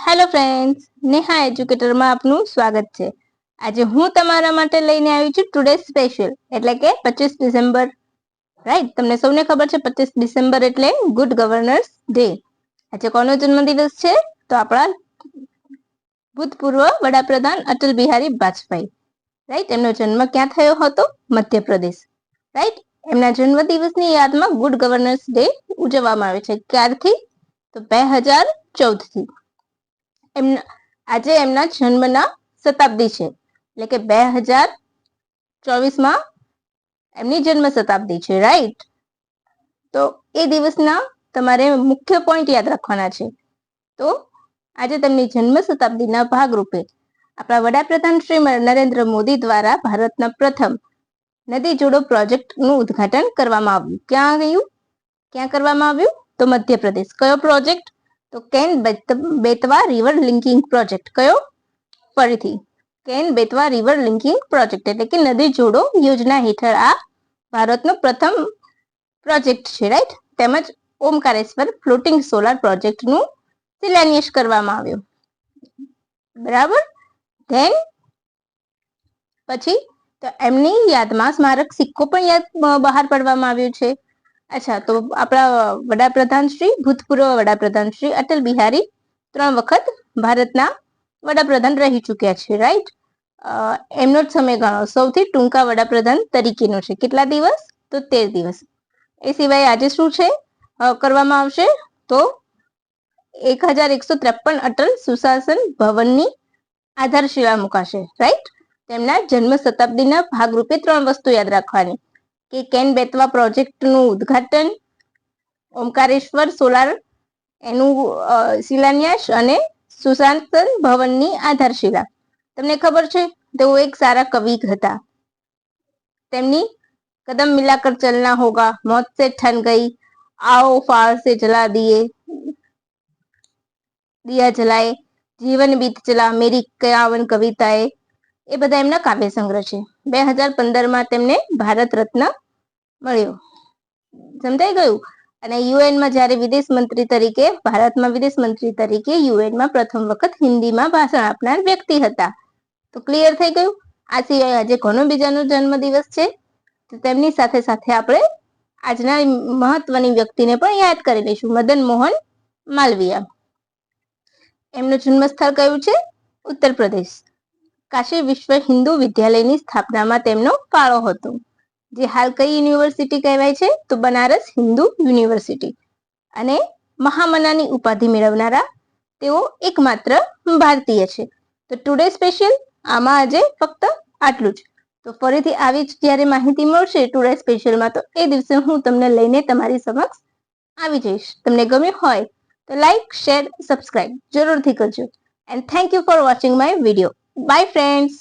Hello friends, Neha એજ્યુકેટરમાં આપનું સ્વાગત છે. આજે હું તમારા માટે લઈને આવી છું ટુડે સ્પેશિયલ એટલે કે 25 ડિસેમ્બર. રાઈટ, તમને સૌને ખબર છે 25 ડિસેમ્બર એટલે ગુડ ગવર્નન્સ ડે. આજે કોનો જન્મદિવસ છે? તો આપણા ભૂતપૂર્વ વડાપ્રધાન અટલ બિહારી વાજપેયી. રાઈટ, એમનો જન્મ ક્યાં થયો હતો? મધ્યપ્રદેશ. રાઈટ, એમના જન્મદિવસની યાદમાં ગુડ ગવર્નન્સ ડે ઉજવવામાં આવે છે. ક્યારથી? તો 2014 થી. આજે એમના જન્મના શતાબ્દી છે એટલે કે 2024 એમની જન્મ શતાબ્દી છે. રાઈટ, તો એ દિવસના તમારે મુખ્ય પોઈન્ટ યાદ રાખવાના છે. તો આજે તેમની જન્મ શતાબ્દીના ભાગરૂપે આપણા વડાપ્રધાન શ્રી નરેન્દ્ર મોદી દ્વારા ભારતના પ્રથમ નદી જોડો પ્રોજેક્ટનું ઉદ્ઘાટન કરવામાં આવ્યું. ક્યાં કરવામાં આવ્યું? તો મધ્યપ્રદેશ. કયો પ્રોજેક્ટ? તો can Betwa river linking project. કયો? ફરીથી, can Betwa river linking project એટલે કે નદી જોડો યોજના હેઠળ આ ભારતનો પ્રથમ પ્રોજેક્ટ છે. રાઈટ, તેમજ ઓમકારેશ્વર ફ્લોટિંગ સોલાર પ્રોજેક્ટનું શિલાન્યાસ કરવામાં આવ્યો. બરાબર. ધેન પછી તો એમની યાદમાં સ્મારક સિક્કો પણ બહાર પાડવામાં આવ્યો છે. અચ્છા, તો આપણા ભૂતપૂર્વ વડાપ્રધાન શ્રી અટલ બિહારી 3 વખત ભારતના વડાપ્રધાન રહી ચુક્યા છે. રાઈટ, એમનો જ સમયગાળો સૌથી ટૂંકા વડાપ્રધાન તરીકેનો છે. કેટલા દિવસ? તો 13 દિવસ. એ સિવાય આજે શું છે કરવામાં આવશે? તો 1153 અટલ સુશાસન ભવનની આધારશિલા મુકાશે. રાઈટ, તેમના જન્મ શતાબ્દીના ભાગરૂપે 3 વસ્તુ યાદ રાખવાની કે કેન બેતવા પ્રોજેક્ટનું ઉદ્ઘાટન, ઓમકારેશ્વર સોલાર એનું શિલાન્યાસ અને સુશાસન ભવનની આધારશિલા. તમને ખબર છે તેઓ એક સારા કવિ હતા. તેમની કદમ મિલાકર ચલના હોગા, મौत से ठन गई, आओ फार से जला દિયા જલાએ, જીવન બીત ચલા, મેરી 51 કવિતાએ, એ બધા એમના કાવ્ય સંગ્રહ છે. 2015 તેમને ભારત રત્ન મળ્યો. સમજાઈ ગયું? અને યુએનમાં જ્યારે ભારતમાં વિદેશ મંત્રી તરીકે યુએનમાં પ્રથમ વખત હિન્દીમાં ભાષણ આપનાર વ્યક્તિ હતા. તો ક્લિયર થઈ ગયું? આ સિવાય આજે કોનો બીજાનો જન્મદિવસ છે? તો તેમની સાથે સાથે આપણે આજના મહત્વની વ્યક્તિને પણ યાદ કરી લઈશું, મદન મોહન માલવીયા. એમનું જન્મ સ્થળ કયું છે? ઉત્તર પ્રદેશ. કાશી વિશ્વ હિન્દુ વિદ્યાલયની સ્થાપનામાં તેમનો ફાળો હતો, જે હાલ કઈ યુનિવર્સિટી કહેવાય છે? તો બનારસ હિન્દુ યુનિવર્સિટી. અને મહામનાની ઉપાધિ મેળવનારા તેઓ એકમાત્ર ભારતીય છે. તો ટુડે સ્પેશિયલ આમાં આજે ફક્ત આટલું જ. તો ફરીથી આવી જ જ્યારે માહિતી મળશે ટુડે સ્પેશિયલમાં, તો એ દિવસે હું તમને લઈને તમારી સમક્ષ આવી જઈશ. તમને ગમ્યું હોય તો લાઈક, શેર, સબસ્ક્રાઇબ જરૂરથી કરજો. And thank you for watching my video. By friends.